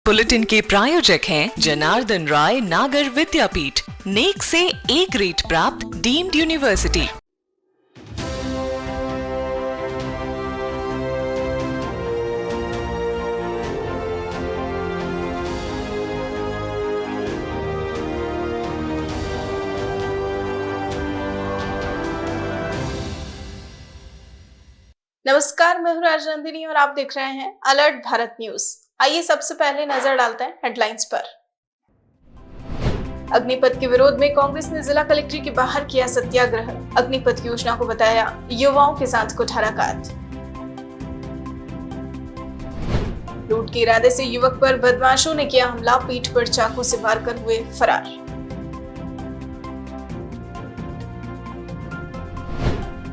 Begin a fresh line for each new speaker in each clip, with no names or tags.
Bulletin के प्रायोजक हैं जनार्दन राय नागर विद्यापीठ, नेक से ए ग्रेड प्राप्त डीम्ड यूनिवर्सिटी।
नमस्कार, मैं हूं राजनंदिनी और आप देख रहे हैं अलर्ट भारत न्यूज। आइए सबसे पहले नजर डालते हैं हेडलाइंस पर। अग्निपथ के विरोध में कांग्रेस ने जिला कलेक्ट्रेट के बाहर किया सत्याग्रह। अग्निपथ योजना को बताया युवाओं के साथ कुठाराघात। लूट के इरादे से युवक पर बदमाशों ने किया हमला, पीठ पर चाकू से वार कर हुए फरार।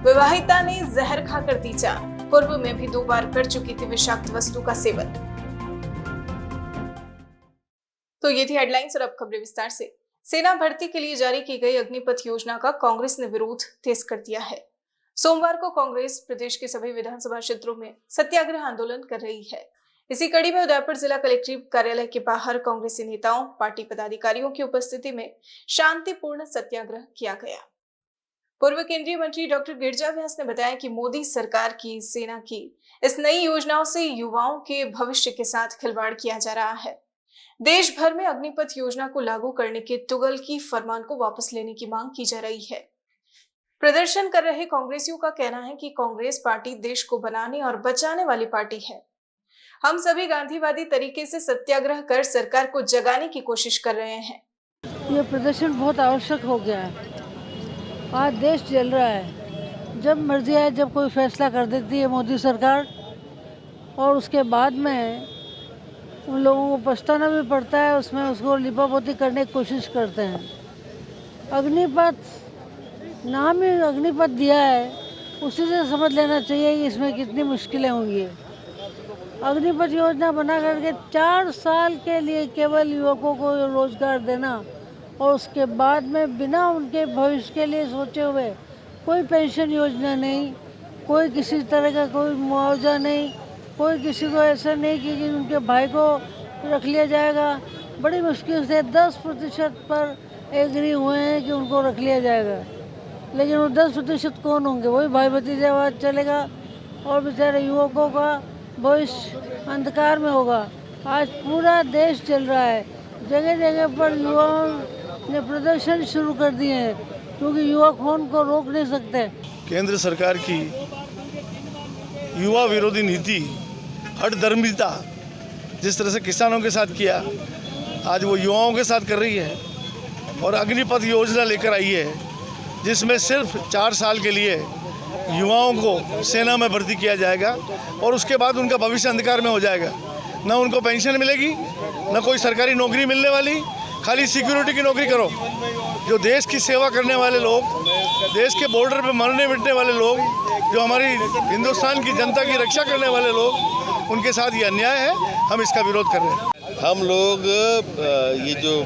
विवाहिता ने जहर खाकर दी जान, पूर्व में भी 2 बार कर चुकी थी विषाक्त वस्तु का सेवन। तो ये थी हेडलाइंस और अब खबरें विस्तार से। सेना भर्ती के लिए जारी की गई अग्निपथ योजना का कांग्रेस ने विरोध तेज कर दिया है। सोमवार को कांग्रेस प्रदेश के सभी विधानसभा क्षेत्रों में सत्याग्रह आंदोलन कर रही है। इसी कड़ी में उदयपुर जिला कलेक्ट्रेट कार्यालय के बाहर कांग्रेसी नेताओं, पार्टी पदाधिकारियों की उपस्थिति में शांतिपूर्ण सत्याग्रह किया गया। पूर्व केंद्रीय मंत्री डॉक्टर गिरजा व्यास ने बताया कि मोदी सरकार की सेना की इस नई योजनाओं से युवाओं के भविष्य के साथ खिलवाड़ किया जा रहा है। देश भर में अग्निपथ योजना को लागू करने के तुगलकी फरमान को वापस लेने की मांग की जा रही है। प्रदर्शन कर रहे कांग्रेसियों का कहना है कि कांग्रेस पार्टी देश को बनाने और बचाने वाली पार्टी है। हम सभी गांधीवादी तरीके से सत्याग्रह कर सरकार को जगाने की कोशिश कर रहे हैं।
ये प्रदर्शन बहुत आवश्यक हो गया है। आज देश चल रहा है, जब मर्जी आए जब कोई फैसला कर देती है मोदी सरकार, और उसके बाद में उन लोगों को पछताना भी पड़ता है, उसमें उसको लिपापोती करने की कोशिश करते हैं। अग्निपथ नाम ही अग्निपथ दिया है, उसी से समझ लेना चाहिए कि इसमें कितनी मुश्किलें होंगी। अग्निपथ योजना बना करके 4 साल के लिए केवल युवकों को रोजगार देना और उसके बाद में बिना उनके भविष्य के लिए सोचे हुए कोई पेंशन योजना नहीं, कोई किसी तरह का कोई मुआवजा नहीं, कोई किसी को ऐसा नहीं कि उनके भाई को रख लिया जाएगा। बड़ी मुश्किल से 10% पर एग्री हुए हैं कि उनको रख लिया जाएगा, लेकिन वो 10% कौन होंगे? वही भाई भतीजावाद चलेगा और बेचारे युवकों का भविष्य अंधकार में होगा। आज पूरा देश चल रहा है, जगह जगह पर युवाओं ने प्रदर्शन शुरू कर दिए हैं, क्योंकि युवा खून को रोक नहीं सकते।
केंद्र सरकार की युवा विरोधी नीति, हठधर्मिता, जिस तरह से किसानों के साथ किया, आज वो युवाओं के साथ कर रही है। और अग्निपथ योजना लेकर आई है, जिसमें सिर्फ 4 साल के लिए युवाओं को सेना में भर्ती किया जाएगा और उसके बाद उनका भविष्य अंधकार में हो जाएगा। ना उनको पेंशन मिलेगी, ना कोई सरकारी नौकरी मिलने वाली, खाली सिक्योरिटी की नौकरी करो। जो देश की सेवा करने वाले लोग, देश के बॉर्डर पे मरने मिटने वाले लोग, जो हमारी हिंदुस्तान की जनता की रक्षा करने वाले लोग, उनके साथ ये अन्याय है। हम इसका विरोध कर रहे हैं।
हम लोग ये जो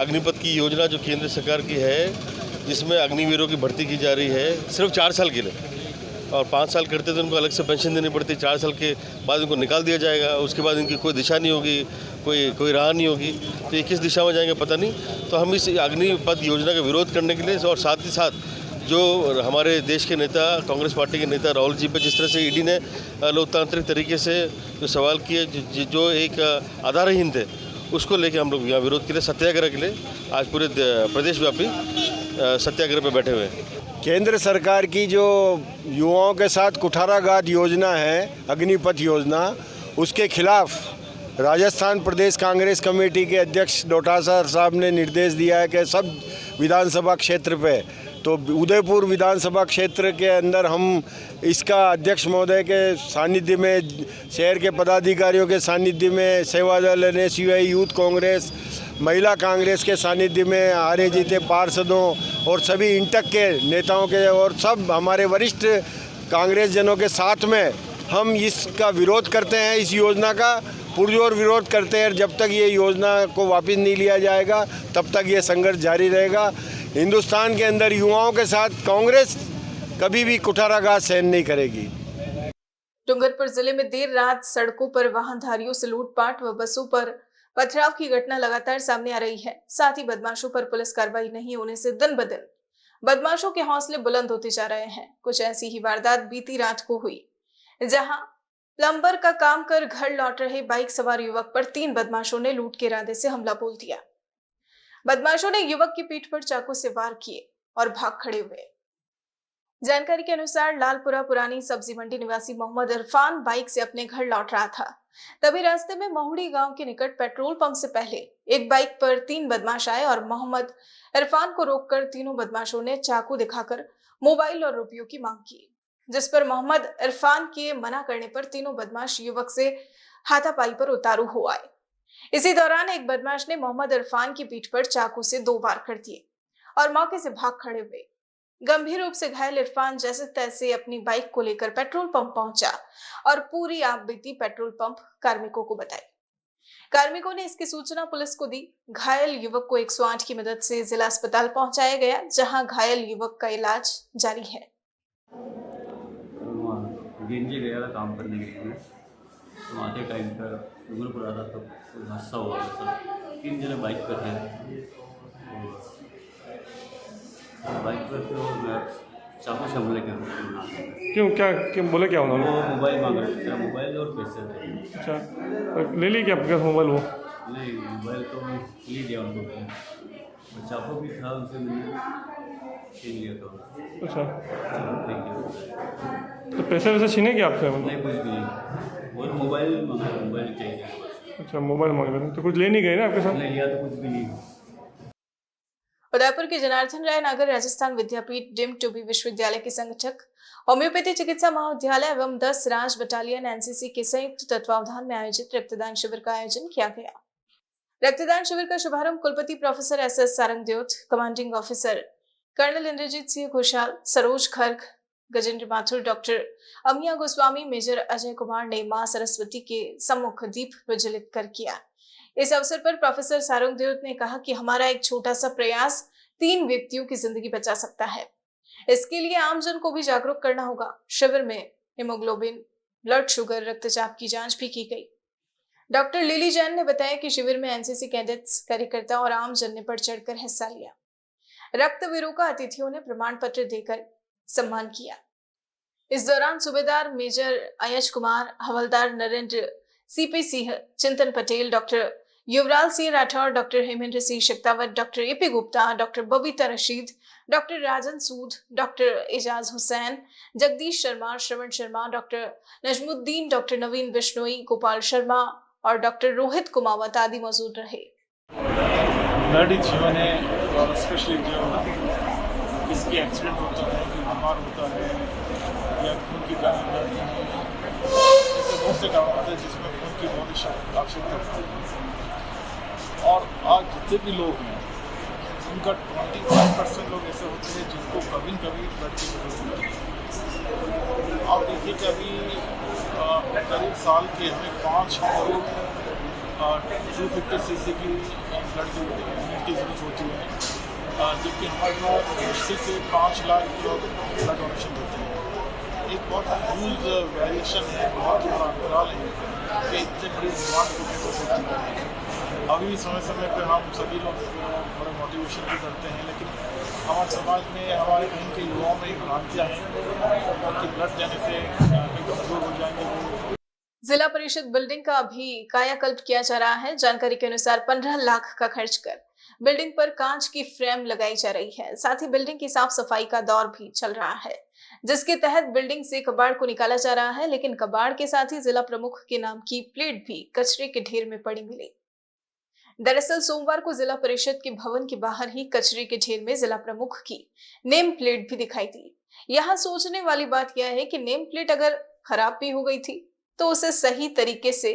अग्निपथ की योजना जो केंद्र सरकार की है, जिसमें अग्निवीरों की भर्ती की जा रही है सिर्फ 4 साल के लिए, और 5 साल करते तो उनको अलग से पेंशन देनी पड़ती, 4 साल के बाद उनको निकाल दिया जाएगा। उसके बाद इनकी कोई दिशा नहीं होगी, कोई राह नहीं होगी, तो ये किस दिशा में जाएंगे पता नहीं। तो हम इस अग्निपथ योजना का विरोध करने के लिए और साथ ही साथ जो हमारे देश के नेता, कांग्रेस पार्टी के नेता राहुल जी पे जिस तरह से ईडी ने लोकतांत्रिक तरीके से जो सवाल किए, जो एक आधारहीन थे, उसको लेके हम लोग यहाँ विरोध के लिए, सत्याग्रह के लिए आज पूरे प्रदेश व्यापी सत्याग्रह पे बैठे हुए हैं।
केंद्र सरकार की जो युवाओं के साथ कुठाराघात योजना है, अग्निपथ योजना, उसके खिलाफ राजस्थान प्रदेश कांग्रेस कमेटी के अध्यक्ष डोटासरा साहब ने निर्देश दिया है कि सब विधानसभा क्षेत्र पे, तो उदयपुर विधानसभा क्षेत्र के अंदर हम इसका अध्यक्ष महोदय के सानिध्य में, शहर के पदाधिकारियों के सानिध्य में, सेवा दल NSUI यूथ कांग्रेस, महिला कांग्रेस के सानिध्य में, हारे जीते पार्षदों और सभी इंटक के नेताओं के और सब हमारे वरिष्ठ कांग्रेस जनों के साथ में हम इसका विरोध करते हैं। इस योजना का पुरजोर विरोध करते हैं। जब तक ये योजना को वापस नहीं लिया जाएगा, तब तक ये संघर्ष जारी रहेगा। हिंदुस्तान के अंदर युवाओं के साथ कांग्रेस कभी भी कुठाराघात सहन नहीं करेगी।
डूंगरपुर जिले में देर रात सड़कों पर वाहनधारियों से लूटपाट व बसों पर पथराव की घटना लगातार सामने आ रही है। साथ ही बदमाशों पर पुलिस कार्रवाई नहीं होने से दिन ब दिन बदमाशों के हौसले बुलंद होते जा रहे हैं। कुछ ऐसी ही वारदात बीती रात को हुई, जहां प्लम्बर का काम कर घर लौट रहे बाइक सवार युवक पर 3 बदमाशों ने लूट के इरादे से हमला बोल दिया। बदमाशों ने युवक की पीठ पर चाकू से वार किए और भाग खड़े हुए। जानकारी के अनुसार लालपुरा पुरानी सब्जी मंडी निवासी मोहम्मद इरफान बाइक से अपने घर लौट रहा था। तभी रास्ते में महुड़ी गांव के निकट पेट्रोल पंप से पहले एक बाइक पर 3 बदमाश आए और मोहम्मद इरफान को रोककर तीनों बदमाशों ने चाकू दिखाकर मोबाइल और रुपयों की मांग की, जिस पर मोहम्मद इरफान के मना करने पर तीनों बदमाश युवक से हाथापाई पर उतारू हो आए। इसी दौरान एक बदमाश ने मोहम्मद इरफान की पीठ पर चाकू से 2 वार कर दिए और मौके से भाग खड़े हुए। गंभीर रूप से घायल इरफान जैसे तैसे अपनी बाइक को लेकर पेट्रोल पंप पहुंचा और पूरी आपबीती पेट्रोल पंप कार्मिकों को बताई। कार्मिकों ने इसकी सूचना पुलिस को दी। घायल युवक को 108 की मदद से जिला अस्पताल पहुंचाया गया, जहां घायल युवक का इलाज जारी है।
गेंजे गया था काम करने के लिए, तो वहाँ के टाइम पर डूंगरपुर आ रहा था, तो हादसा हुआ था। 3 जने बाइक पर थे, बाइक पर तो मैं चाकू से हमले कर।
क्यों, क्या बोले, क्या उन्होंने?
वो मोबाइल मांग रहे थे, मोबाइल और पैसे थे।
अच्छा, ले ली क्या आपके मोबाइल? वो
नहीं, मोबाइल तो ले दिया उनको, और चाकू भी था उनसे, मैंने छीन लिया था।
अच्छा,
चाकू फेंक दिया।
तो पैसे वैसे छीने क्या आपसे?
नहीं, कुछ भी नहीं, वो मोबाइल मांगा, मोबाइल चाहिए।
अच्छा, मोबाइल मांग रहे थे, तो कुछ ले नहीं गए ना आपके साथ?
नहीं लिया तो कुछ भी नहीं।
उदयपुर के जनार्दन राय नगर राजस्थान विद्यापीठ डीम्ड टू बी विश्वविद्यालय के संगठक होम्योपैथी चिकित्सा महाविद्यालय एवं 10 राज बटालियन एनसीसी के संयुक्त तत्वावधान में आयोजित रक्तदान शिविर का आयोजन किया गया। रक्तदान शिविर का शुभारंभ कुलपति professor S S. Sarangdev, commanding officer colonel Indrajit Singh Ghoshal, Saroj Kharg, Gajendra Mathur, doctor Amiya Goswami, major Ajay Kumar ने मां सरस्वती के सम्मुख दीप प्रज्वलित कर किया। इस अवसर पर प्रोफेसर सारंगदेव ने कहा कि हमारा एक छोटा सा प्रयास 3 व्यक्तियों की जिंदगी बचा सकता है। इसके लिए आमजन को भी जागरूक करना होगा। शिविर में हीमोग्लोबिन, ब्लड शुगर, रक्तचाप की जांच भी की गई। डॉक्टर लिली जैन ने बताया कि शिविर में एनसीसी कैडेट्स, कार्यकर्ता और आमजन ने बढ़ चढ़कर हिस्सा लिया। रक्तवीरों का अतिथियों ने प्रमाण पत्र देकर सम्मान किया। इस दौरान सूबेदार मेजर अयज कुमार, हवलदार Narendra CP Singh, Chintan Patel, doctor Yuvraj Singh Rathore, doctor Hemendra Singh Shekhawat, doctor AP Gupta, doctor Babita Rashid, doctor Rajan Sood, doctor Ejaz Hussain, Jagdish Sharma, Shravan Sharma, doctor Najmuddin, doctor Naveen Bishnoi, Gopal Sharma और डॉक्टर रोहित कुमावत आदि मौजूद रहे।
ब्लड जीवन है, और स्पेशली जो किसकी एक्सीडेंट होता है, कोई बीमार होता है या खून की कमी रहती है, ऐसे बहुत से काम होते हैं जिसमें खून की बहुत ही आवश्यकता होती है। और आज जितने भी लोग हैं उनका 25% लोग ऐसे होते हैं जिनको कभी कभी ब्लड की जरूरत होती है। आप देखिए कि अभी करीब साल के हमें 5 करोड़ 250 cc की ब्लड की यूनिट की जरूरत होती है, जबकि हमारे पास मुश्किल से 5 लाख ब्लड डोनेशन देते हैं। एक बहुत ह्यूज वेरिएशन है, बहुत बड़ा अंतराल है कि इतने बड़ी डिमांड को कैसे पूर्ति करें। अभी समय समय पर हम सभी लोग बड़े मोटिवेशन भी करते हैं, लेकिन हमारे समाज में, हमारे कहीं के युवाओं में एक भ्रांतियाँ हैं कि ब्लड देने से कमजोर हो जाएंगे।
जिला परिषद बिल्डिंग का अभी कायाकल्प किया जा रहा है। जानकारी के अनुसार 15 लाख का खर्च कर बिल्डिंग पर कांच की फ्रेम लगाई जा रही है। साथ ही बिल्डिंग की साफ सफाई का दौर भी चल रहा है, जिसके तहत बिल्डिंग से कबाड़ को निकाला जा रहा है, लेकिन कबाड़ के साथ ही जिला प्रमुख के नाम की प्लेट भी कचरे के ढेर में पड़ी मिली। दरअसल सोमवार को जिला परिषद के भवन के बाहर ही कचरे के ढेर में जिला प्रमुख की नेम प्लेट भी दिखाई दी। यहाँ सोचने वाली बात यह है कि नेम प्लेट अगर खराब भी हो गई थी तो उसे सही तरीके से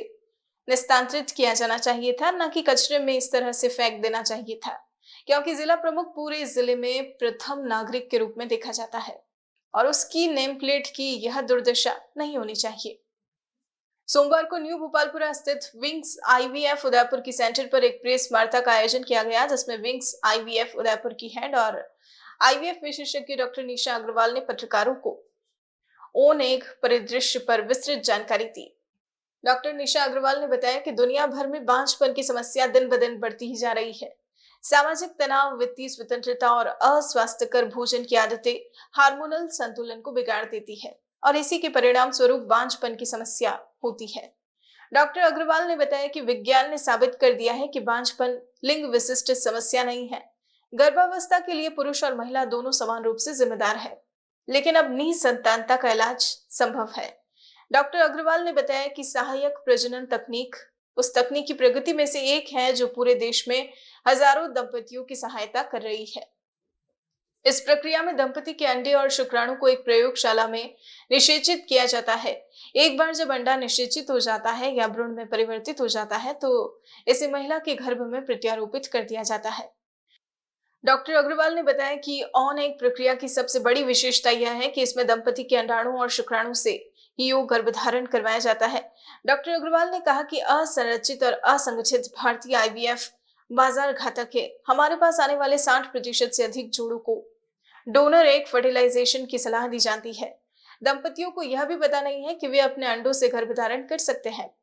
निस्तांतरित किया जाना चाहिए था, न कि कचरे में इस तरह से फेंक देना चाहिए था, क्योंकि जिला प्रमुख पूरे जिले में प्रथम नागरिक के रूप में देखा जाता है और उसकी नेम प्लेट की यह दुर्दशा नहीं होनी चाहिए। सोमवार को न्यू भोपालपुरा स्थित विंग्स आईवीएफ उदयपुर की सेंटर पर एक प्रेस वार्ता का आयोजन किया गया, जिसमें विंग्स आईवीएफ उदयपुर की हेड और आईवीएफ विशेषज्ञ डॉक्टर निशा अग्रवाल ने पत्रकारों को ओन एग परिदृश्य पर विस्तृत जानकारी दी। डॉक्टर निशा अग्रवाल ने बताया कि दुनिया भर में बांझपन की समस्या दिन ब दिन बढ़ती ही जा रही है। सामाजिक तनाव, वित्तीय स्वतंत्रता और अस्वास्थ्यकर भोजन की आदतें हार्मोनल संतुलन को बिगाड़ देती है और इसी के परिणाम स्वरूप बांझपन की समस्या होती है। डॉक्टर अग्रवाल ने बताया कि विज्ञान ने साबित कर दिया है कि बांझपन लिंग विशिष्ट समस्या नहीं है। गर्भावस्था के लिए पुरुष और महिला दोनों समान रूप से जिम्मेदार है, लेकिन अब निसंतानता का इलाज संभव है। डॉक्टर अग्रवाल ने बताया कि सहायक प्रजनन तकनीक उस तकनीकी प्रगति में से एक है जो पूरे देश में हजारों दंपतियों की सहायता कर रही है। इस प्रक्रिया में दंपति के अंडे और शुक्राणु को एक प्रयोगशाला में निषेचित किया जाता है। एक बार जब अंडा निषेचित हो जाता है या भ्रूण में परिवर्तित हो जाता है तो इसे महिला के गर्भ में प्रत्यारोपित कर दिया जाता है। डॉक्टर अग्रवाल ने बताया कि ऑन एग प्रक्रिया की सबसे बड़ी विशेषता यह है कि इसमें दंपति के अंडाणु और शुक्राणु से ही गर्भधारण करवाया जाता है। डॉक्टर अग्रवाल ने कहा कि असंरचित और असंगठित भारतीय आईवीएफ बाजार घातक है। हमारे पास आने वाले 60% से अधिक जोड़ों को डोनर एग फर्टिलाइजेशन की सलाह दी जाती है। दंपतियों को यह भी पता नहीं है कि वे अपने अंडों से गर्भधारण कर सकते हैं।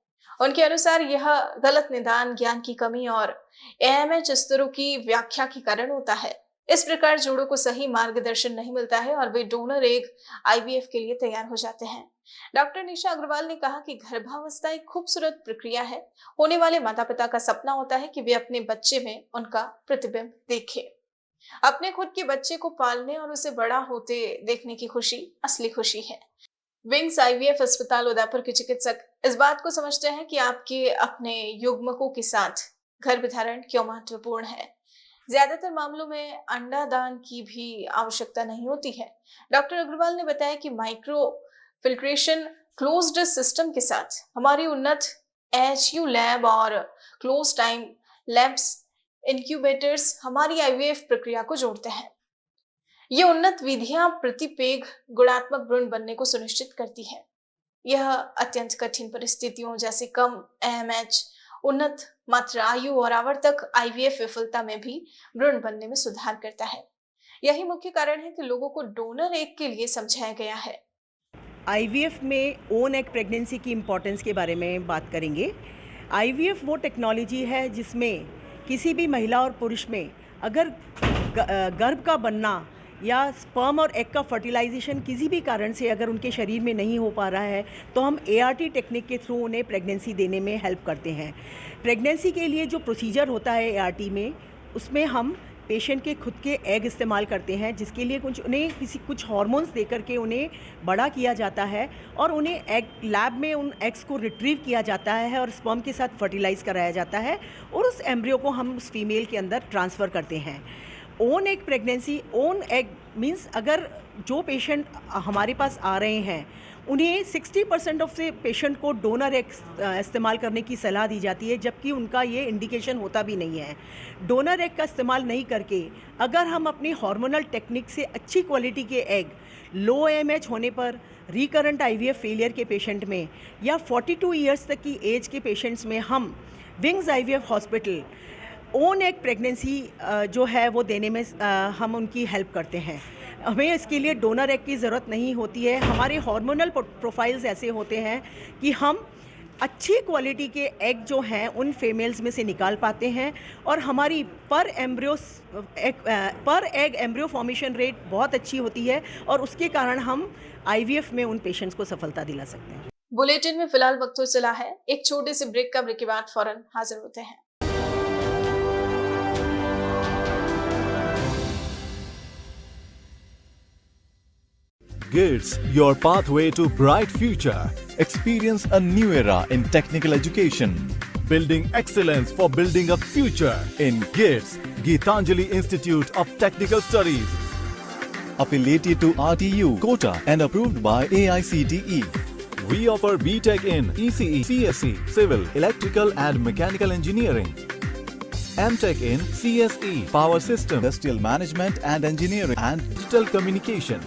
उनके अनुसार यह गलत निदान, ज्ञान की कमी और AMH स्तरों की व्याख्या के कारण होता है। इस प्रकार जोड़ों को सही मार्गदर्शन नहीं मिलता है और वे डोनर एग IVF के लिए तैयार हो जाते हैं। डॉक्टर निशा अग्रवाल ने कहा कि गर्भावस्था एक खूबसूरत प्रक्रिया है। होने वाले माता पिता का सपना होता है कि वे अपने बच्चे में उनका प्रतिबिंब देखें। अपने खुद के बच्चे को पालने और उसे बड़ा होते देखने की खुशी असली खुशी है। विंग्स IVF अस्पताल उदयपुर के चिकित्सक इस बात को समझते हैं कि आपके अपने युग्मकों के साथ गर्भधारण क्यों महत्वपूर्ण है। ज्यादातर मामलों में अंडादान की भी आवश्यकता नहीं होती है। डॉक्टर अग्रवाल ने बताया कि माइक्रो फिल्ट्रेशन क्लोज्ड सिस्टम के साथ हमारी उन्नत HU लैब और क्लोज टाइम लैब्स इनक्यूबेटर्स हमारी IVF प्रक्रिया को जोड़ते हैं। ये उन्नत विधियां प्रतिपेग गुणात्मक भ्रूण बनने को सुनिश्चित करती है। यह अत्यंत कठिन परिस्थितियों जैसे कम AMH, उन्नत मात्र आयु और आवर्तक IVF विफलता में भी भ्रूण बनने में सुधार करता है। यही मुख्य कारण है कि लोगों को डोनर एग के लिए समझाया गया है।
IVF में ओन एग प्रेगनेंसी की इम्पोर्टेंस के बारे में बात करेंगे। IVF वो टेक्नोलॉजी है जिसमें किसी भी महिला और पुरुष में अगर गर्भ का बनना या स्पर्म और एग का फर्टिलाइजेशन किसी भी कारण से अगर उनके शरीर में नहीं हो पा रहा है तो हम ART टेक्निक के थ्रू उन्हें प्रेगनेंसी देने में हेल्प करते हैं। प्रेगनेंसी के लिए जो प्रोसीजर होता है ART में, उसमें हम पेशेंट के खुद के एग इस्तेमाल करते हैं, जिसके लिए उन्हें कुछ हार्मोन्स दे करके उन्हें बड़ा किया जाता है और उन्हें एग लैब में उन एग्स को रिट्रीव किया जाता है और स्पर्म के साथ फर्टिलाइज कराया जाता है और उस एम्ब्रियो को हम उस फीमेल के अंदर ट्रांसफ़र करते हैं। Own egg pregnancy, own egg means अगर जो पेशेंट हमारे पास आ रहे हैं उन्हें 60% ऑफ से पेशेंट को डोनर एग इस्तेमाल करने की सलाह दी जाती है, जबकि उनका ये इंडिकेशन होता भी नहीं है। डोनर एग का इस्तेमाल नहीं करके अगर हम अपनी हार्मोनल टेक्निक से अच्छी क्वालिटी के एग लो AMH होने पर, रिकरेंट IVF फेलियर के पेशेंट में या 42 ईयर्स तक की एज के पेशेंट्स में हम wings IVF hospital own egg pregnancy जो है वो देने में हम उनकी हेल्प करते हैं। हमें इसके लिए डोनर एग की ज़रूरत नहीं होती है। हमारे हार्मोनल प्रोफाइल्स ऐसे होते हैं कि हम अच्छी क्वालिटी के एग जो हैं उन फीमेल्स में से निकाल पाते हैं और हमारी पर एग एम्ब्रियो फॉर्मेशन रेट बहुत अच्छी होती है और उसके कारण हम IVF में उन पेशेंट्स को सफलता दिला सकते हैं।
बुलेटिन में फिलहाल वक्त हो चला है। एक छोटे से ब्रेक का, ब्रेक के बाद फौरन हाजिर होते हैं।
GITS, your pathway to bright future. Experience a new era in technical education. Building excellence for building a future in GITS, Geetanjali Institute of Technical Studies. Affiliated to RTU, quota and approved by AICTE. We offer BTech in ECE, CSE, Civil, Electrical and Mechanical Engineering. MTech in CSE, Power System, Industrial Management and Engineering and Digital Communication.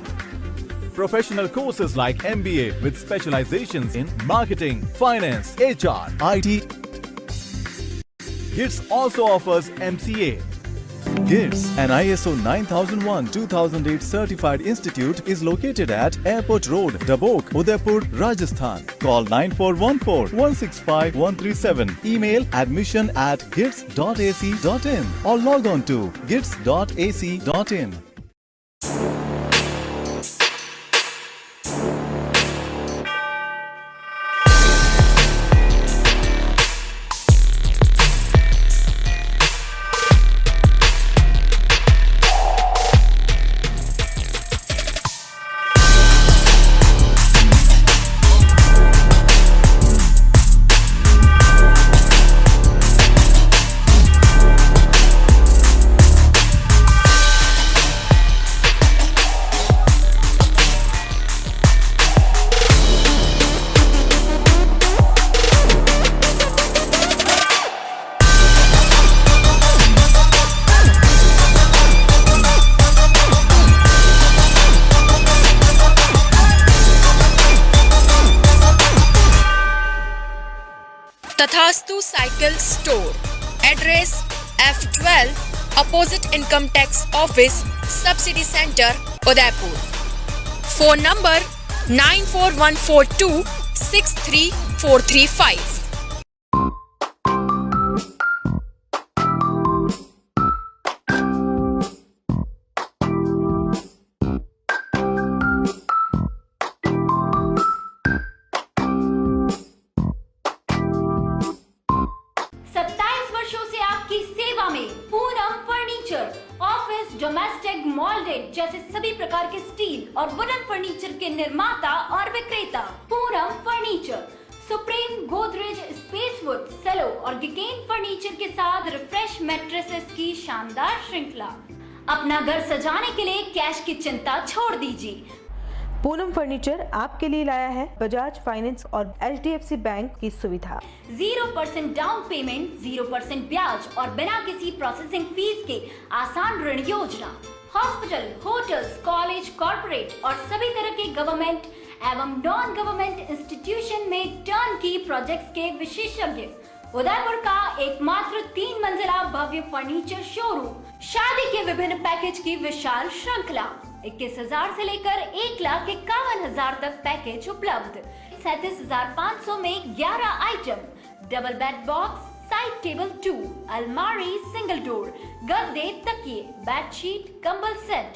Professional courses like MBA with specializations in marketing, finance, HR, IT. GITS also offers MCA. GITS, an ISO 9001-2008 certified institute, is located at Airport Road, Dabok, Udaipur, Rajasthan. Call 9414-165-137. Email admission@gits.ac.in or log on to gits.ac.in.
Tathastu cycle store, address F12 opposite income tax office, subsidy centre, Udaipur. Phone number 9414263435।
Domestic, moulded जैसे सभी प्रकार के steel और wooden furniture के निर्माता और विक्रेता पूरम furniture, supreme, Godrej, स्पेसवुड, सेलो और डिकेन फर्नीचर के साथ रिफ्रेश मैट्रेसेस की शानदार श्रृंखला। अपना घर सजाने के लिए कैश की चिंता छोड़ दीजिए।
पूनम फर्नीचर आपके लिए लाया है बजाज फाइनेंस और HDFC बैंक की सुविधा।
0% डाउन पेमेंट, 0% ब्याज और बिना किसी प्रोसेसिंग फीस के आसान ऋण योजना। हॉस्पिटल, होटल्स, कॉलेज, कॉर्पोरेट और सभी तरह के गवर्नमेंट एवं नॉन गवर्नमेंट इंस्टीट्यूशन में टर्न की प्रोजेक्ट्स के विशेषज्ञ। उदयपुर का एकमात्र 3 मंजिला भव्य फर्नीचर शोरूम। शादी के विभिन्न पैकेज की विशाल श्रृंखला। 21,000 से लेकर 1,51,000 तक पैकेज उपलब्ध। 37,500 में 11 item, double bed box, side table 2, अलमारी, सिंगल डोर, गद्दे, तकिए, बेडशीट, कंबल set,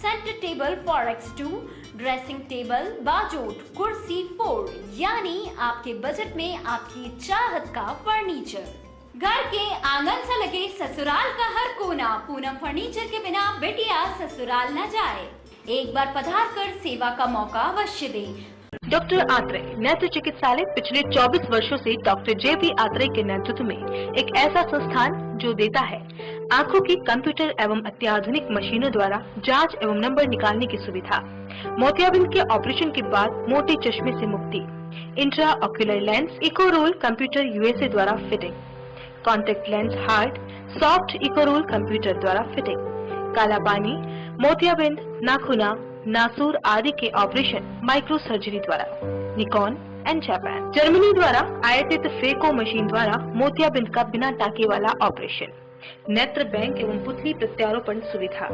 centre table 4x2, dressing table, बाजोट, कुर्सी 4, यानी आपके बजट में आपकी चाहत का फर्नीचर। घर के आंगन से लगे ससुराल का हर कोना। पूनम फर्नीचर के बिना बेटिया ससुराल न जाए। एक बार पधार कर सेवा का मौका अवश्य दें।
डॉक्टर आत्रे नेत्र चिकित्सालय पिछले 24 वर्षों से डॉक्टर JP आत्रे के नेतृत्व में एक ऐसा संस्थान जो देता है आंखों की कंप्यूटर एवं अत्याधुनिक मशीनों द्वारा जांच एवं नंबर निकालने की सुविधा, मोतियाबिंद के ऑपरेशन के बाद मोटे चश्मे से मुक्ति, intra ocular lens, echo roll computer USA द्वारा fitting, contact lens hard, soft echo roll computer द्वारा फिटिंग, काला पानी, मोतियाबिंद, नाखूना, नासूर आदि के ऑपरेशन माइक्रो सर्जरी द्वारा, निकॉन एंड जापान, जर्मनी द्वारा आयातित फेको मशीन द्वारा मोतियाबिंद का बिना टाके वाला ऑपरेशन, नेत्र बैंक एवं पुतली प्रत्यारोपण सुविधा,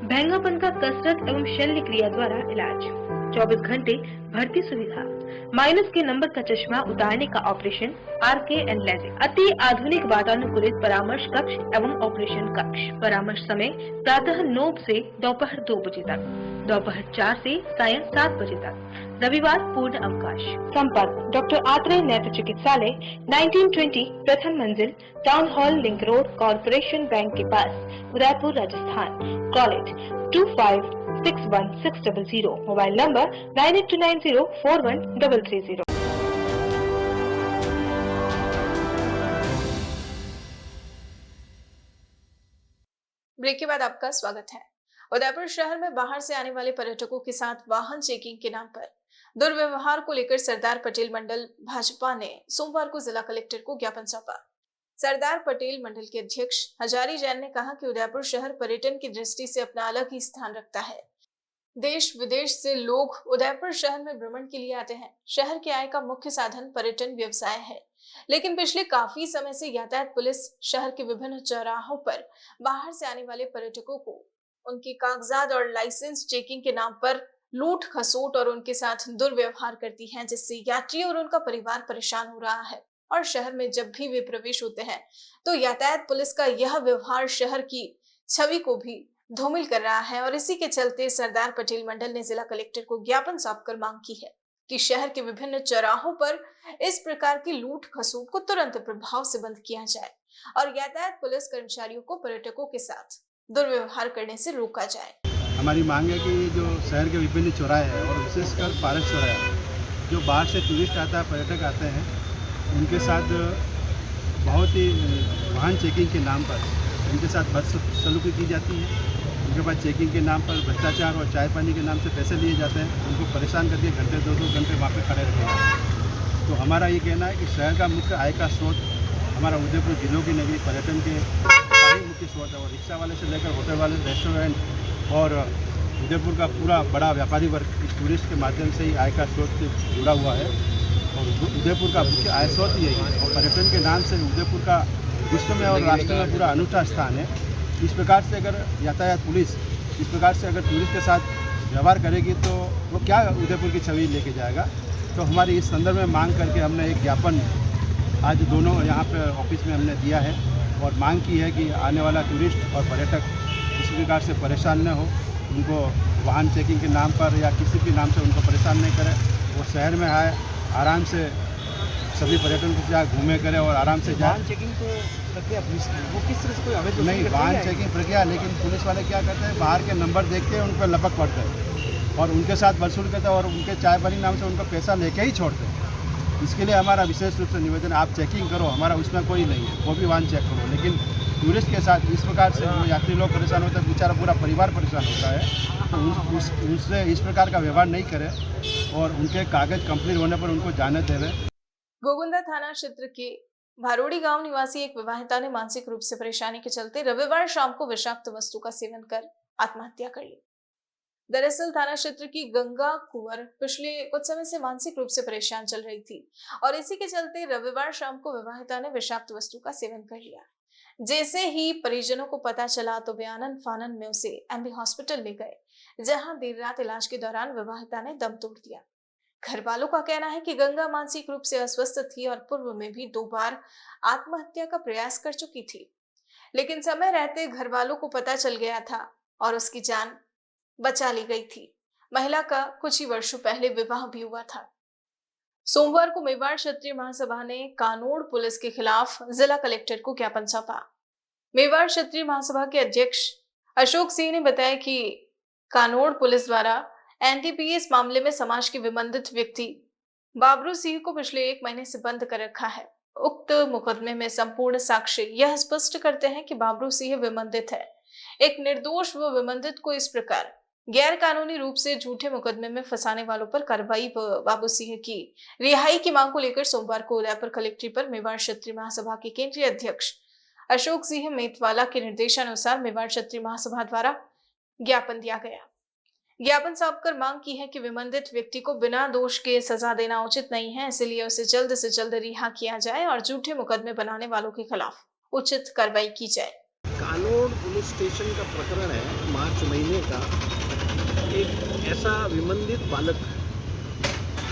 भैंगापन का कसरत एवं शल्य क्रिया द्वारा इलाज, 24 घंटे भर्ती सुविधा, माइनस के नंबर का चश्मा उतारने का ऑपरेशन, RK एंड लेजिक, अति आधुनिक वातानुकूलित परामर्श कक्ष एवं ऑपरेशन कक्ष। परामर्श समय प्रातः 9 से दोपहर 2 बजे तक, दोपहर 4 से सायं 7 बजे तक, रविवार पूर्ण अवकाश। संपर्क डॉक्टर आत्रे नेत्र चिकित्सालय 1920 प्रथम मंजिल, town hall, link road, corporation bank के पास, Udaipur, Rajasthan. College 25616000, mobile number 9829041330।
Break के बाद आपका स्वागत है। उदयपुर शहर में बाहर से आने वाले पर्यटकों के साथ वाहन चेकिंग के नाम पर दुर्व्यवहार को लेकर सरदार पटेल मंडल भाजपा ने सोमवार को जिला कलेक्टर को ज्ञापन सौंपा। सरदार पटेल मंडल के अध्यक्ष हजारी जैन ने कहा कि उदयपुर शहर पर्यटन की दृष्टि से अपना अलग ही स्थान रखता है। देश विदेश से लोग उदयपुर शहर में भ्रमण के लिए आते हैं। शहर की आय का मुख्य साधन पर्यटन व्यवसाय है। लेकिन पिछले काफी समय से यातायात पुलिस शहर के विभिन्न चौराहों पर बाहर से आने वाले पर्यटकों को उनके कागजात और लाइसेंस चेकिंग के नाम पर लूट खसोट और उनके साथ दुर्व्यवहार करती है, जिससे यात्री और उनका परिवार परेशान हो रहा है। और शहर में जब भी वे प्रवेश होते हैं तो यातायात पुलिस का यह व्यवहार शहर की छवि को भी धूमिल कर रहा है। और इसी के चलते सरदार पटेल मंडल ने जिला कलेक्टर को ज्ञापन सौंपकर मांग की है कि शहर के विभिन्न चौराहों पर इस प्रकार की लूट खसोट को तुरंत प्रभाव से बंद किया जाए और यातायात पुलिस कर्मचारियों को पर्यटकों के साथ दुर्व्यवहार करने से रोका जाए।
हमारी मांग है कि जो शहर के विभिन्न चौराहे हैं और विशेषकर पारस चौराहा, जो बाहर से टूरिस्ट आता है, पर्यटक आते हैं, उनके साथ बहुत ही वाहन चेकिंग के नाम पर उनके साथ बदसलूकी की जाती है। उनके पास चेकिंग के नाम पर भ्रष्टाचार और चाय पानी के नाम से पैसे लिए जाते हैं। उनको परेशान करके घंटे 2-2 घंटे वहाँ पे खड़े रखे जाते हैं। तो हमारा ये कहना है कि शहर का मुख्य आय का स्रोत हमारा उदयपुर जिलों की नगरी पर्यटन के ही मुख्य स्रोत है। और रिक्शा वाले से लेकर होटल वाले, रेस्टोरेंट और उदयपुर का पूरा बड़ा व्यापारी वर्ग इस टूरिस्ट के माध्यम से ही आय का स्रोत से जुड़ा हुआ है। और उदयपुर का मुख्य आय स्रोत यही है। और पर्यटन के नाम से उदयपुर का विश्व में और राष्ट्र में पूरा अनूठा स्थान है। इस प्रकार से अगर यातायात पुलिस इस प्रकार से अगर टूरिस्ट के साथ व्यवहार करेगी तो वो क्या उदयपुर की छवि लेके जाएगा। तो हमारी इस संदर्भ में मांग करके हमने एक ज्ञापन आज दोनों यहाँ पे ऑफिस में हमने दिया है और मांग की है कि आने वाला टूरिस्ट और पर्यटक किसी प्रकार से परेशान न हो, उनको वाहन चेकिंग के नाम पर या किसी भी नाम से उनको परेशान नहीं करें। वो शहर में आए, आराम से सभी पर्यटन को जहाँ घूमे करें और आराम से जाए।
वाहन चेकिंग तो प्रक्रिया पुलिस की, वो किस तरह से कोई अवैध
नहीं, वाहन चेकिंग प्रक्रिया, लेकिन पुलिस वाले क्या करते हैं, बाहर के नंबर देख के उन पर लपक पड़ते हैं और उनके साथ वसूल करते हैं और उनके चाय पानी नाम से उनका पैसा लेके ही छोड़ते हैं। इसके लिए हमारा विशेष रूप से निवेदन, आप चेकिंग करो, हमारा उसमें कोई नहीं है, वो भी वाहन चेक करो, लेकिन टूरिस्ट के साथ इस प्रकार से जो यात्री लोग परेशान होते हैं, बेचारा पूरा परिवार परेशान होता है, तो उससे इस प्रकार का व्यवहार नहीं करें और उनके कागज कंप्लीट होने पर उनको जाने देवे।
गोगुंदा थाना क्षेत्र के भारोड़ी गांव निवासी एक विवाहिता ने मानसिक रूप से परेशानी के चलते रविवार शाम को विषाक्त वस्तु का सेवन कर आत्महत्या कर ली। दरअसल थाना क्षेत्र की गंगा कुंवर पिछले कुछ समय से मानसिक रूप से परेशान चल रही थी और इसी के चलते रविवार शाम को विवाहिता ने विषाक्त वस्तु का सेवन कर लिया। जैसे ही परिजनों को पता चला तो वे आनन फानन में उसे एमबी हॉस्पिटल ले गए, जहां देर रात इलाज के दौरान विवाहिता ने दम तोड़ दिया। घर वालों का कहना है कि गंगा मानसिक रूप से अस्वस्थ थी और पूर्व में भी 2 बार आत्महत्या का प्रयास कर चुकी थी, लेकिन समय रहते घर वालों को पता चल गया था और उसकी जान बचा ली गई थी। महिला का कुछ ही वर्षों पहले विवाह भी हुआ था। सोमवार को मेवाड़ क्षत्रिय महासभा ने कानोड़ पुलिस के खिलाफ जिला कलेक्टर को ज्ञापन सौंपा। मेवाड़ क्षत्रिय महासभा के अध्यक्ष अशोक सिंह ने बताया कि कानोड़ पुलिस द्वारा एनडीपीएस मामले में समाज के विमंदित व्यक्ति बाबरू सिंह को पिछले 1 महीने से बंद कर रखा है। उक्त मुकदमे में संपूर्ण साक्ष्य यह स्पष्ट करते हैं कि बाबरू सिंह विमंदित है। एक निर्दोष व विमंदित को इस प्रकार गैर कानूनी रूप से झूठे मुकदमे में फंसाने वालों पर कार्रवाई व बाबू सिंह की रिहाई की मांग को लेकर सोमवार को उदयपुर कलेक्ट्रेट पर मेवाड़ क्षत्रिय महासभा के केंद्रीय अध्यक्ष अशोक सिंह मेतवाला के निर्देशानुसार मेवाड़ क्षत्रिय महासभा द्वारा ज्ञापन दिया गया। ज्ञापन सौंपकर मांग की है कि विमंदित व्यक्ति को बिना दोष के सजा देना उचित नहीं है, इसलिए उसे जल्द से जल्द रिहा किया जाए और झूठे मुकदमे बनाने वालों के खिलाफ उचित कार्रवाई की जाए।
कानोड़ पुलिस स्टेशन का प्रकरण है मार्च महीने का। एक ऐसा विमंदित बालक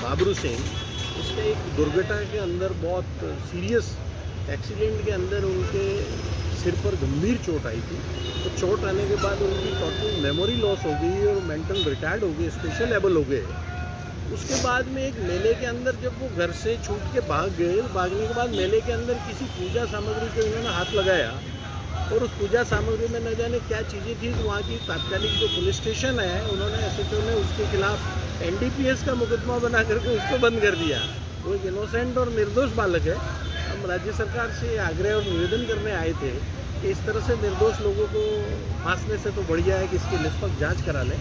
बाबरू सिंह, उसका एक दुर्घटना के अंदर बहुत सीरियस एक्सीडेंट के अंदर उनके सिर पर गंभीर चोट आई थी। तो चोट आने के बाद उनकी टोटल मेमोरी लॉस हो गई और मेंटल रिटायर्ड हो गए, स्पेशल एबल हो गए। उसके बाद में एक मेले के अंदर जब वो घर से छूट के भाग गए, भागने के बाद मेले के अंदर किसी पूजा सामग्री को इन्होंने हाथ लगाया और उस पूजा सामग्री में न जाने क्या चीज़ें थी। तो वहाँ की तात्कालिक जो पुलिस स्टेशन है, उन्होंने एसएचओ ने उसके खिलाफ एनडीपीएस का मुकदमा बना करके उसको बंद कर दिया। वो एक इनोसेंट और निर्दोष बालक है। हम राज्य सरकार से आग्रह और निवेदन करने आए थे कि इस तरह से निर्दोष लोगों को फांसने से तो बढ़िया है कि इसकी निष्पक्ष जांच करा लें।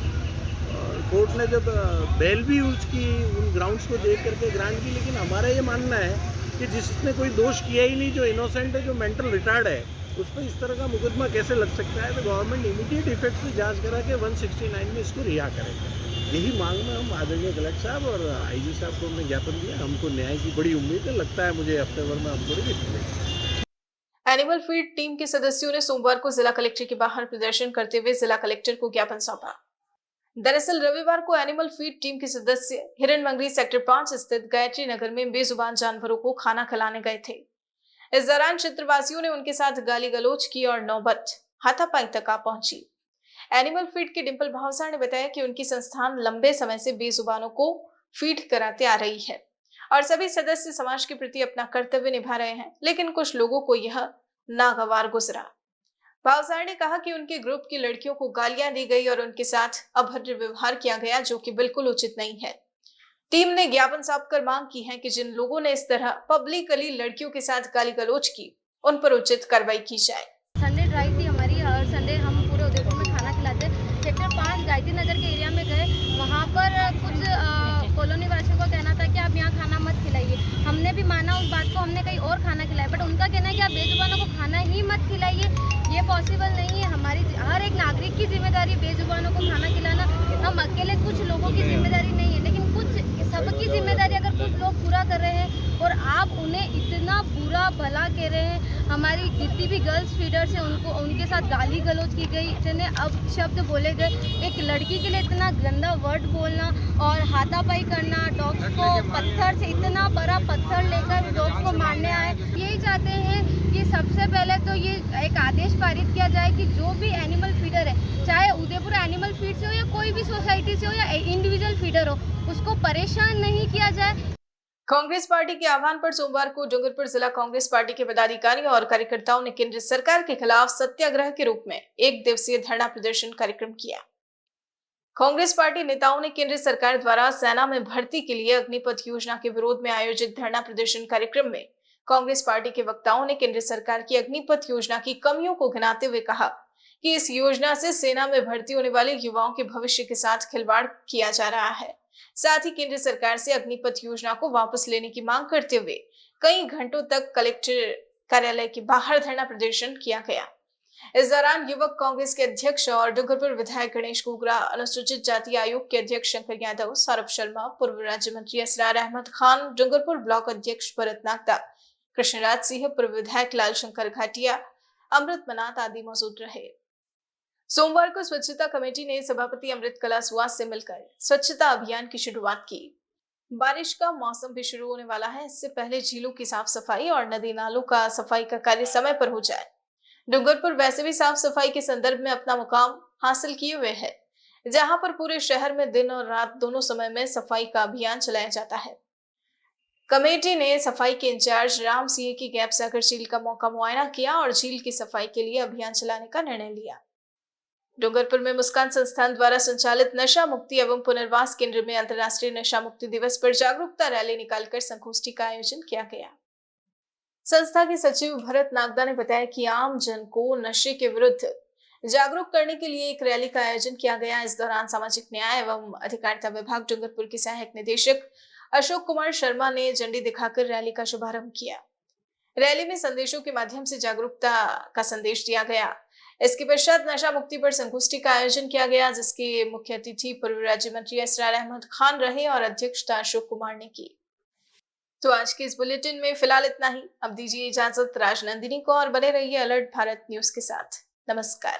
कोर्ट ने जब बेल भी उसकी उन ग्राउंड्स को देख करके ग्रांट की, लेकिन हमारा ये मानना है कि जिसने कोई दोष किया ही नहीं, जो इनोसेंट है, जो मेंटल रिटायर्ड है, उस पर इस तरह का मुकदमा कैसे लग सकता है। तो गवर्नमेंट इमीडिएट इफेक्ट से जांच करा के 169 में इसको रिहा करेगा। यही मांग में हम आदरणीय कलेक्टर साहब और आईजी साहब को हमने ज्ञापन दिया। हमको न्याय की बड़ी उम्मीद है, लगता है मुझे हफ्ते भर में हमको रिलीफ मिलेगी।
एनिमल फीड टीम के सदस्यों ने सोमवार को जिला कलेक्टर के बाहर प्रदर्शन करते हुए जिला कलेक्टर को ज्ञापन सौंपा। दरअसल रविवार को एनिमल फीड टीम के सदस्य हिरनमंगरी सेक्टर 5 स्थित गायत्री नगर में बेजुबान जानवरों को खाना खिलाने गए थे। इस दौरान क्षेत्रवासियों ने उनके साथ गाली गलौज की और नौबत हाथापाई तक आ पहुंची। एनिमल फीड के डिंपल भावसार ने बताया कि उनकी संस्थान लंबे समय से बेजुबानों को फीड कराते आ रही है और सभी सदस्य समाज के प्रति अपना कर्तव्य निभा रहे हैं, लेकिन कुछ लोगों को यह नागवार गुजरा। भावसार ने कहा कि उनके ग्रुप की लड़कियों को गालियां दी गई और उनके साथ अभद्र व्यवहार किया गया, जो कि बिल्कुल उचित नहीं है। टीम ने ज्ञापन सौंपकर मांग की है कि जिन लोगों ने इस तरह पब्लिकली लड़कियों के साथ गाली गलौज की, उन पर उचित कार्रवाई की जाए।
संडे ड्राइव थी हमारी, हर संडे हम पूरे उदयपुर में खाना खिलाते। सेक्टर 5 गायत्री नगर के एरिया में गए, वहाँ पर कुछ कॉलोनी वासियों का कहना था कि आप यहाँ खाना मत खिलाइए। हमने भी माना उस बात को, हमने कहीं और खाना खिलाया, बट उनका कहना है कि आप बेजुबानों को खाना ही मत खिलाइए। ये पॉसिबल नहीं है। हमारी हर एक नागरिक की जिम्मेदारी बेजुबानों को खाना खिलाना। हम अकेले कुछ लोगों की जिम्मेदारी नहीं है, लेकिन कुछ सबकी जिम्मेदारी अगर कुछ लोग पूरा कर रहे हैं और आप उन्हें इतना बुरा भला कह रहे हैं। हमारी जितनी भी गर्ल्स फीडर्स हैं उनके साथ गाली गलौज की गई, इतने अपशब्द बोले गए। एक लड़की के लिए इतना गंदा वर्ड बोलना और हाथापाई करना, डॉग्स को पत्थर से, इतना बड़ा पत्थर लेकर डॉग्स को मारने आए। यही चाहते हैं कि सबसे पहले तो ये एक आदेश पारित किया जाए कि जो भी एनिमल फीडर है, चाहे उदयपुर एनिमल फीड से हो या कोई भी सोसाइटी से हो या इंडिविजुअल फीडर हो, उसको परेशान नहीं किया जाए।
कांग्रेस पार्टी के आह्वान पर सोमवार को डूंगरपुर जिला कांग्रेस पार्टी के पदाधिकारियों और कार्यकर्ताओं ने केंद्र सरकार के खिलाफ सत्याग्रह के रूप में 1 दिवसीय धरना प्रदर्शन कार्यक्रम किया। कांग्रेस पार्टी नेताओं ने केंद्र सरकार द्वारा सेना में भर्ती के लिए अग्निपथ योजना के विरोध में आयोजित धरना प्रदर्शन कार्यक्रम में कांग्रेस पार्टी के वक्ताओं ने केंद्र सरकार की अग्निपथ योजना की कमियों को गिनाते हुए कहा कि इस योजना से सेना में भर्ती होने वाले युवाओं के भविष्य के साथ खिलवाड़ किया जा रहा है। साथ ही केंद्र सरकार से अग्निपथ योजना को वापस लेने की मांग करते हुए कई घंटों तक कलेक्टर कार्यालय के बाहर धरना प्रदर्शन किया गया। इस दौरान युवक कांग्रेस के अध्यक्ष और डूंगरपुर विधायक गणेश गोगरा, अनुसूचित जाति आयोग के अध्यक्ष शंकर यादव, सौरभ शर्मा, पूर्व राज्य मंत्री असरार अहमद खान, डूंगरपुर ब्लॉक अध्यक्ष भरत नागदा, कृष्णराज सिंह, पूर्व विधायक लाल शंकर घाटिया, अमृत मनात आदि मौजूद रहे। सोमवार को स्वच्छता कमेटी ने सभापति अमृत कला सुहास से मिलकर स्वच्छता अभियान की शुरुआत की। बारिश का मौसम भी शुरू होने वाला है, इससे पहले झीलों की साफ सफाई और नदी नालों का सफाई का कार्य समय पर हो जाए। डूंगरपुर वैसे भी साफ सफाई के संदर्भ में अपना मुकाम हासिल किए हुए है, जहां पर पूरे शहर में दिन और रात दोनों समय में सफाई का अभियान चलाया जाता है। कमेटी ने सफाई के इंचार्ज राम सिंह की गैप सागर झील का मौका मुआयना किया और झील की सफाई के लिए अभियान चलाने का निर्णय लिया। डूंगरपुर में मुस्कान संस्थान द्वारा संचालित नशा मुक्ति एवं पुनर्वास केंद्र में अंतर्राष्ट्रीय नशा मुक्ति दिवस पर जागरूकता रैली निकालकर संगोष्ठी का आयोजन किया गया। संस्था के सचिव भरत नागदा ने बताया कि आम जन को नशे के विरुद्ध जागरूक करने के लिए एक रैली का आयोजन किया गया। इस दौरान सामाजिक न्याय एवं अधिकारिता विभाग डूंगरपुर के सहायक निदेशक अशोक कुमार शर्मा ने झंडी दिखाकर रैली का शुभारंभ किया। रैली में संदेशों के माध्यम से जागरूकता का संदेश दिया गया। इसके पश्चात नशा मुक्ति पर संगोष्ठी का आयोजन किया गया, जिसके मुख्य अतिथि पूर्व राज्य मंत्री असरार अहमद खान रहे और अध्यक्षता अशोक कुमार ने की। तो आज के इस बुलेटिन में फिलहाल इतना ही। अब दीजिए इजाजत राजनंदिनी को और बने रहिए अलर्ट भारत न्यूज के साथ। नमस्कार।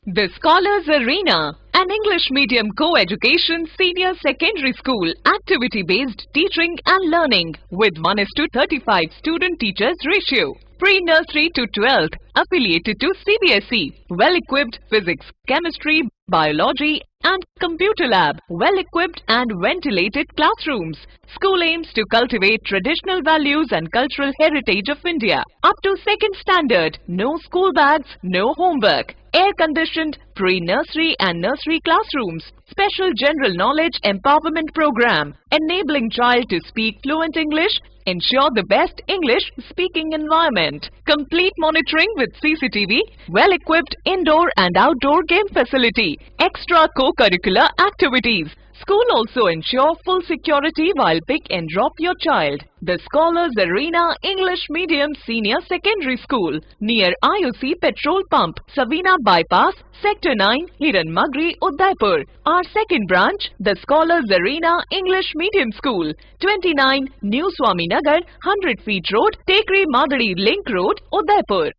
The Scholars Arena, an English medium co-education senior secondary school, activity-based teaching and learning with 1:35 student-teachers ratio. Pre-nursery to 12th, affiliated to CBSE. Well-equipped physics, chemistry, biology and computer lab. Well-equipped and ventilated classrooms. School aims to cultivate traditional values and cultural heritage of India. Up to 2nd standard, no school bags, no homework. Air-conditioned pre-nursery and nursery classrooms. Special general knowledge empowerment program, enabling child to speak fluent English, ensure the best English speaking environment. Complete monitoring with CCTV, well-equipped indoor and outdoor game facility, extra co-curricular activities. School also ensure full security while pick and drop your child. The Scholars Arena English Medium Senior Secondary School near IOC Petrol Pump, Savina Bypass, Sector 9, Hiran Magri, Udaipur. Our second branch, the Scholars Arena English Medium School, 29 New Swaminagar, 100 Feet Road, Tekri Madari Link Road, Udaipur.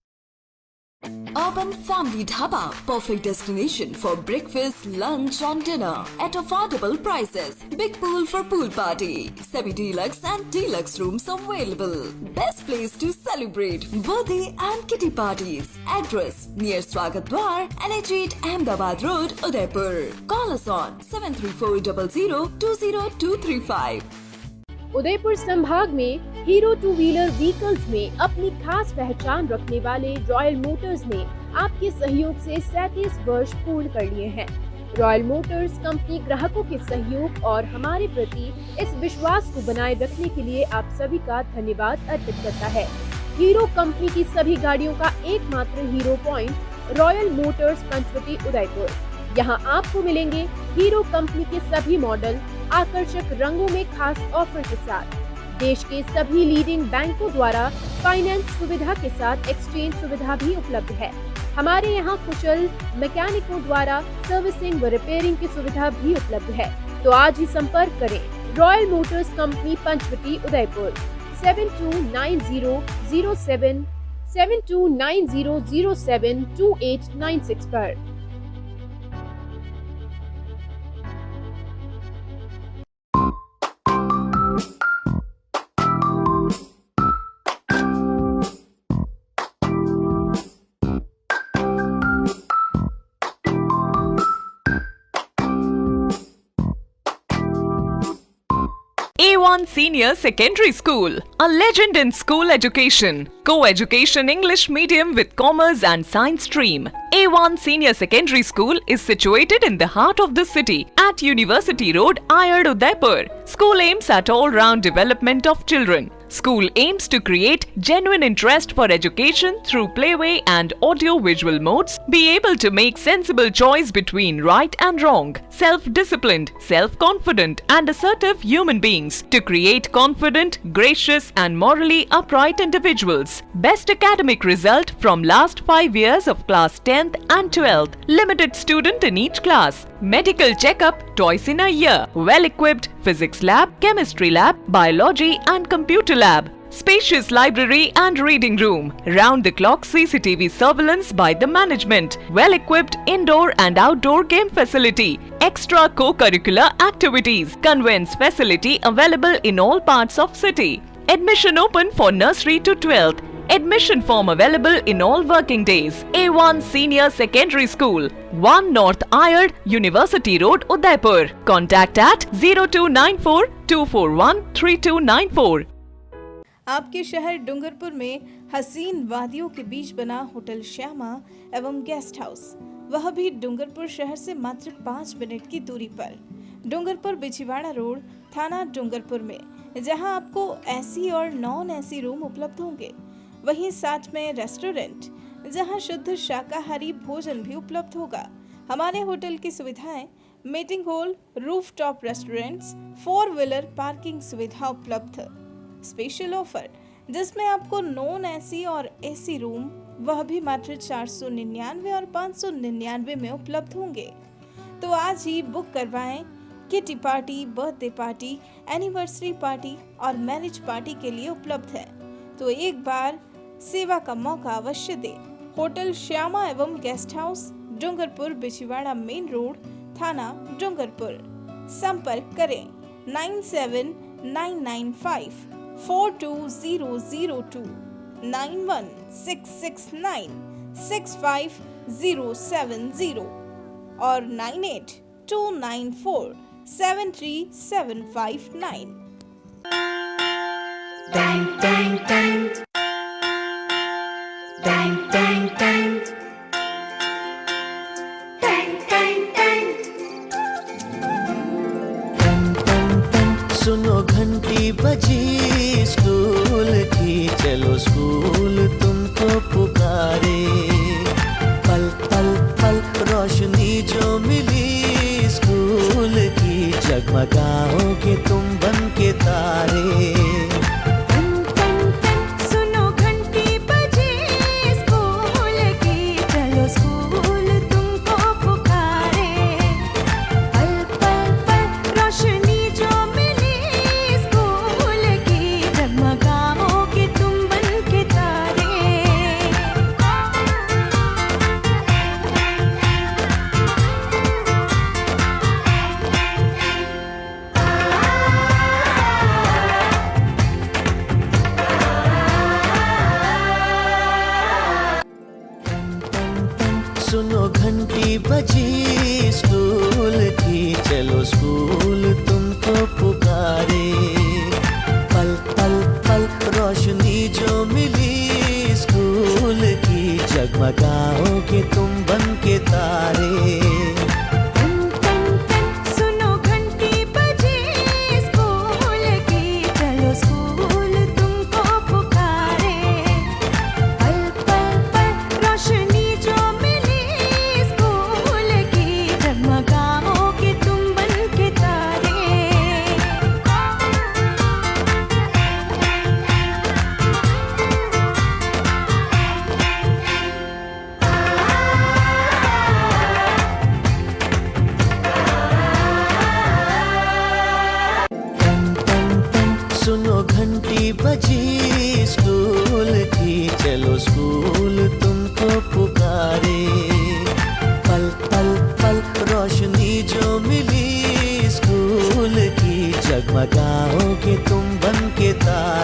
Urban Family Dhaba, perfect destination for breakfast, lunch and dinner at affordable prices. Big pool for pool party, semi-deluxe and deluxe rooms available. Best place to celebrate birthday and kitty parties. Address near Swagat Dwar, NH8 Ahmedabad Road, Udaipur. Call us on 73400
Udaipur संभाग में hero two wheeler vehicles में अपनी खास पहचान रखने वाले royal Motors ने आपके सहयोग से 37 वर्ष पूर्ण कर लिए हैं। रॉयल मोटर्स कंपनी ग्राहकों के सहयोग और हमारे प्रति इस विश्वास को बनाए रखने के लिए आप सभी का धन्यवाद अर्पित करता है। हीरो कंपनी की सभी गाड़ियों का एकमात्र Hero point Royal Motors Panchavati Udaipur. यहाँ आपको मिलेंगे हीरो कंपनी के सभी मॉडल आकर्षक रंगों में खास ऑफर के साथ। देश के सभी लीडिंग बैंकों द्वारा फाइनेंस सुविधा के साथ एक्सचेंज सुविधा भी उपलब्ध है। हमारे यहाँ कुशल मैकेनिकों द्वारा सर्विसिंग व रिपेयरिंग की सुविधा भी उपलब्ध है। तो आज ही संपर्क करें Royal Motors company Panchavati Udaipur 7290072896 पर।
A1 Senior Secondary School, a legend in school education. Co-education English medium with commerce and science stream. A1 Senior Secondary School is situated in the heart of the city at University Road, Ayad, Udaipur. School aims at all-round development of children. School aims to create genuine interest for education through playway and audio-visual modes, be able to make sensible choice between right and wrong, self-disciplined, self-confident and assertive human beings, to create confident, gracious and morally upright individuals. Best academic result from last 5 years of class 10th and 12th. Limited student in each class. Medical checkup twice in a year. Well-equipped physics lab, chemistry lab, biology and computer lab. Spacious library and reading room. Round-the-clock CCTV surveillance by the management. Well-equipped indoor and outdoor game facility. Extra co-curricular activities. Conveyance facility available in all parts of city. Admission open for nursery to 12th. Admission form available in all working days. A1 Senior Secondary School, 1 North Ayad, University Road, Udaipur. Contact at 0294 241 3294.
आपके शहर डूंगरपुर में हसीन वादियों के बीच बना hotel Shyama एवं guest house, वह भी डूंगरपुर शहर से मात्र 5 मिनट की दूरी पर। डूंगरपुर बिछीवाड़ा रोड, थाना डूंगरपुर में, जहां आपको एसी और नॉन एसी रूम उपलब्ध होंगे। वहीं साथ में रेस्टोरेंट, जहां शुद्ध शाकाहारी भोजन भी उपलब्ध होगा। हमारे होटल की सुविधाएं meeting hall, rooftop restaurants, 4 wheeler parking सुविधा उपलब्ध। स्पेशल ऑफर जिसमें आपको नॉन एसी और एसी रूम वह भी मात्र 499 और 599 में उपलब्ध होंगे। तो आज ही बुक करवाएं। Kitty party, birthday party, anniversary party और मैरिज पार्टी के लिए उपलब्ध है। तो एक बार सेवा का मौका अवश्य दें। होटल श्यामा एवं guest house, Dungarpur Bichhiwara main road, थाना डूंगरपुर। संपर्क करें 9799542002 9166965070 और 9829473759।
Dang, dang, dang. Dang, dang, dang. Dang, dang, dang.
सुनो घंटी बजी, स्कूल स्कूल तुमको पुकारे। पल पल पल रोशनी जो मिली स्कूल की, जगमगाओगे तुम बन के तारे।
सुनो घंटी बजे स्कूल की, चलो स्कूल तुमको पुकारे। पल पल पल रोशनी जो मिली स्कूल की, जगमगाओगे तुम बन के तारे।
सुनो घंटी बजी स्कूल की, चलो स्कूल तुमको पुकारे। पल पल पल रोशनी जो मिली स्कूल की, जगमगाओगे तुम बन के तारे।
सुनो घंटी बजे स्कूल की, चलो स्कूल तुमको पुकारे। पल पल पल रोशनी जो मिली स्कूल की, जगमगाओगे तुम बन के तारे।
सुनो घंटी बजी स्कूल की, चलो स्कूल तुमको पुकारे। पल पल पल रोशनी जो मिली स्कूल की, जगमगाओगे तुम बन के तारे।